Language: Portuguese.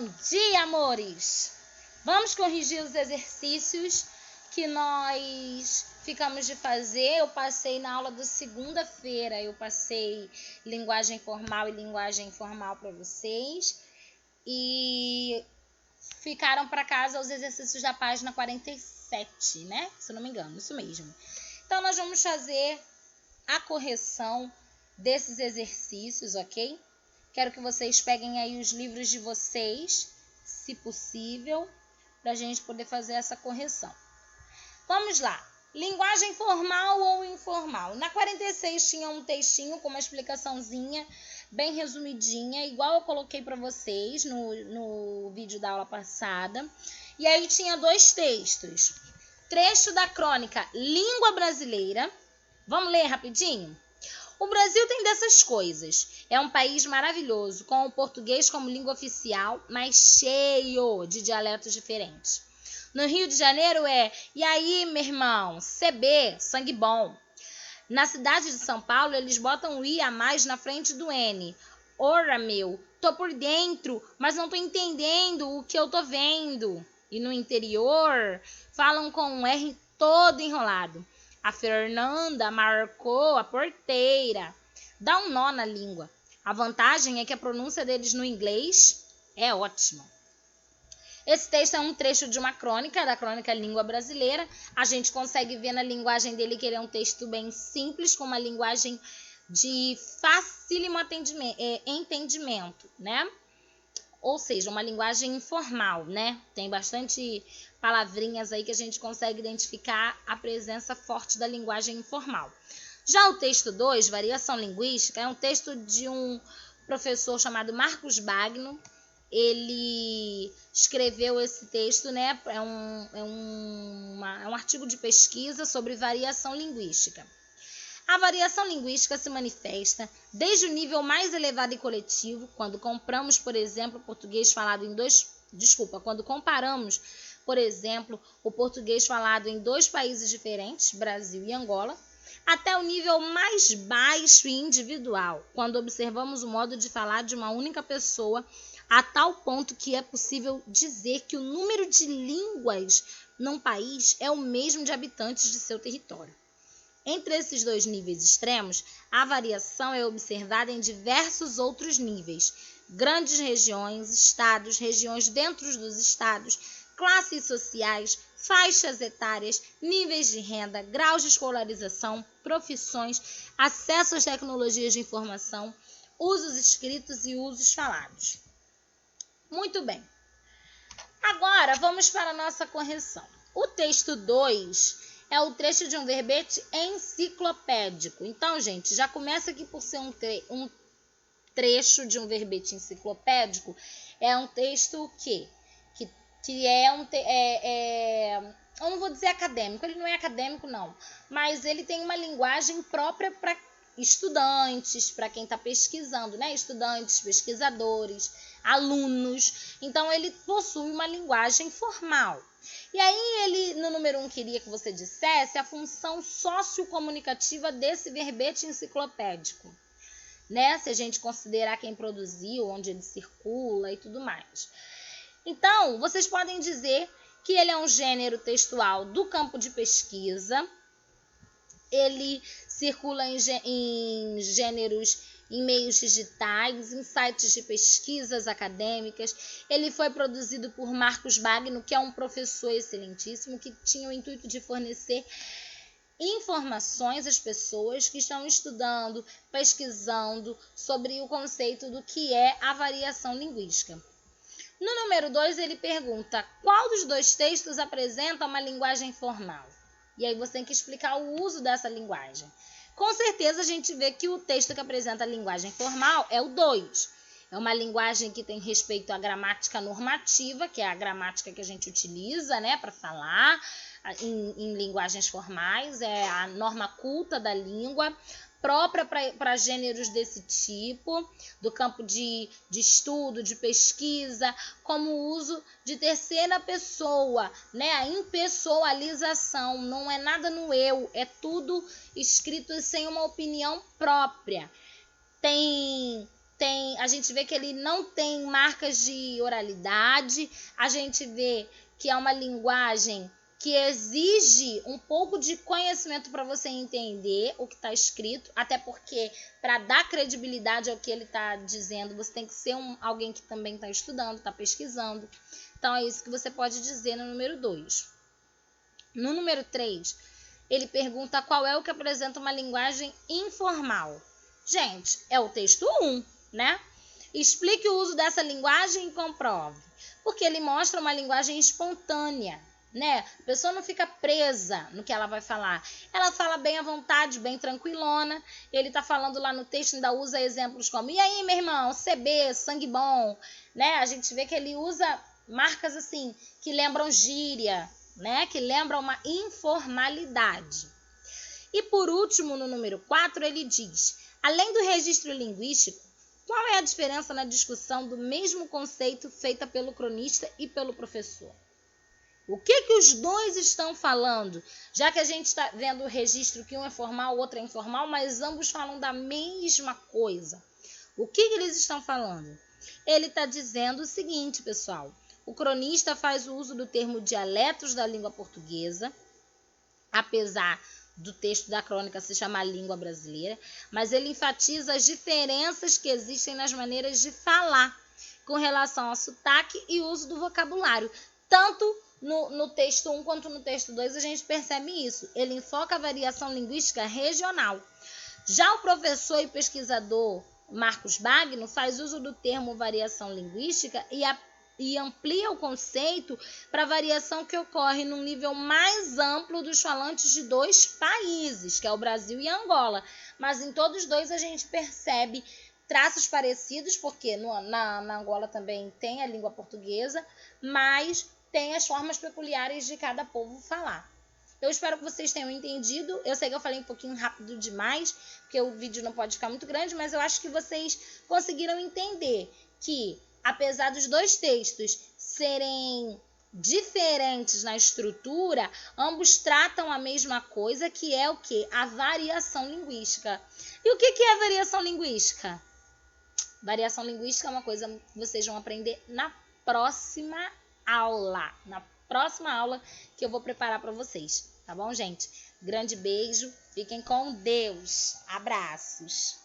Bom dia, amores! Vamos corrigir os exercícios que nós ficamos de fazer. Eu passei na aula da segunda-feira, eu passei linguagem formal e linguagem informal para vocês. E ficaram para casa os exercícios da página 47, né? Se eu não me engano, isso mesmo. Então, nós vamos fazer a correção desses exercícios, ok? Quero que vocês peguem aí os livros de vocês, se possível, para a gente poder fazer essa correção. Vamos lá. Linguagem formal ou informal? Na 46 tinha um textinho com uma explicaçãozinha bem resumidinha, igual eu coloquei para vocês no vídeo da aula passada. E aí tinha dois textos. Trecho da crônica Língua Brasileira. Vamos ler rapidinho? O Brasil tem dessas coisas. É um país maravilhoso, com o português como língua oficial, mas cheio de dialetos diferentes. No Rio de Janeiro e aí, meu irmão, CB, sangue bom. Na cidade de São Paulo, eles botam o I a mais na frente do N. Ora, meu, tô por dentro, mas não tô entendendo o que eu tô vendo. E no interior, falam com um R todo enrolado. A Fernanda marcou a porteira. Dá um nó na língua. A vantagem é que a pronúncia deles no inglês é ótima. Esse texto é um trecho de uma crônica, da crônica Língua Brasileira. A gente consegue ver na linguagem dele que ele é um texto bem simples, com uma linguagem de facílimo entendimento, né? Ou seja, uma linguagem informal, né? Tem bastante palavrinhas aí que a gente consegue identificar a presença forte da linguagem informal. Já o texto 2, Variação Linguística, é um texto de um professor chamado Marcos Bagno. Ele escreveu esse texto, né? É um artigo de pesquisa sobre variação linguística. A variação linguística se manifesta desde o nível mais elevado e coletivo, quando comparamos, por exemplo, o português falado em dois países diferentes, Brasil e Angola, até o nível mais baixo e individual, quando observamos o modo de falar de uma única pessoa, a tal ponto que é possível dizer que o número de línguas num país é o mesmo de habitantes de seu território. Entre esses dois níveis extremos, a variação é observada em diversos outros níveis: grandes regiões, estados, regiões dentro dos estados, classes sociais, faixas etárias, níveis de renda, graus de escolarização, profissões, acesso às tecnologias de informação, usos escritos e usos falados. Muito bem. Agora, vamos para a nossa correção. O texto 2 é o trecho de um verbete enciclopédico. Então, gente, já começa aqui por ser um trecho de um verbete enciclopédico. É um texto que eu não vou dizer acadêmico, ele não é acadêmico não, mas ele tem uma linguagem própria para estudantes, para quem está pesquisando, né? Estudantes, pesquisadores, alunos. Então, ele possui uma linguagem formal. E aí, ele, no número 1, queria que você dissesse a função sociocomunicativa desse verbete enciclopédico, né? Se a gente considerar quem produziu, onde ele circula e tudo mais. Então, vocês podem dizer que ele é um gênero textual do campo de pesquisa. Ele circula em gêneros, em meios digitais, em sites de pesquisas acadêmicas. Ele foi produzido por Marcos Bagno, que é um professor excelentíssimo, que tinha o intuito de fornecer informações às pessoas que estão estudando, pesquisando sobre o conceito do que é a variação linguística. No número 2, ele pergunta qual dos dois textos apresenta uma linguagem formal. E aí você tem que explicar o uso dessa linguagem. Com certeza a gente vê que o texto que apresenta a linguagem formal é o 2. É uma linguagem que tem respeito à gramática normativa, que é a gramática que a gente utiliza, né, para falar em linguagens formais. É a norma culta da língua, própria para gêneros desse tipo, do campo de estudo, de pesquisa, como o uso de terceira pessoa, né? A impessoalização, não é nada no eu, é tudo escrito sem uma opinião própria. Tem a gente vê que ele não tem marcas de oralidade, a gente vê que é uma linguagem que exige um pouco de conhecimento para você entender o que está escrito, até porque para dar credibilidade ao que ele está dizendo, você tem que ser alguém que também está estudando, está pesquisando. Então é isso que você pode dizer no número 2. No número 3, ele pergunta qual é o que apresenta uma linguagem informal. Gente, é o texto 1, né? Explique o uso dessa linguagem e comprove. Porque ele mostra uma linguagem espontânea, né? A pessoa não fica presa no que ela vai falar. Ela fala bem à vontade, bem tranquilona. Ele tá falando lá no texto, ainda usa exemplos como: e aí, meu irmão, CB, sangue bom, né? A gente vê que ele usa marcas assim, que lembram gíria, né? Que lembram uma informalidade. E por último, no número 4, ele diz: além do registro linguístico, qual é a diferença na discussão do mesmo conceito feita pelo cronista e pelo professor? O que os dois estão falando? Já que a gente está vendo o registro que um é formal, o outro é informal, mas ambos falam da mesma coisa. O que eles estão falando? Ele está dizendo o seguinte, pessoal. O cronista faz o uso do termo dialetos da língua portuguesa, apesar do texto da crônica se chamar língua brasileira, mas ele enfatiza as diferenças que existem nas maneiras de falar com relação ao sotaque e uso do vocabulário. Tanto no texto 1 quanto no texto 2 a gente percebe isso. Ele enfoca a variação linguística regional. Já o professor e pesquisador Marcos Bagno faz uso do termo variação linguística e amplia o conceito para a variação que ocorre num nível mais amplo dos falantes de 2 países, que é o Brasil e Angola. Mas em todos os dois a gente percebe traços parecidos, porque na Angola também tem a língua portuguesa, mas tem as formas peculiares de cada povo falar. Eu espero que vocês tenham entendido. Eu sei que eu falei um pouquinho rápido demais, porque o vídeo não pode ficar muito grande, mas eu acho que vocês conseguiram entender que, apesar dos dois textos serem diferentes na estrutura, ambos tratam a mesma coisa, que é o quê? A variação linguística. E o que é a variação linguística? Variação linguística é uma coisa que vocês vão aprender na próxima aula. Na próxima aula que eu vou preparar para vocês. Tá bom, gente? Grande beijo. Fiquem com Deus. Abraços.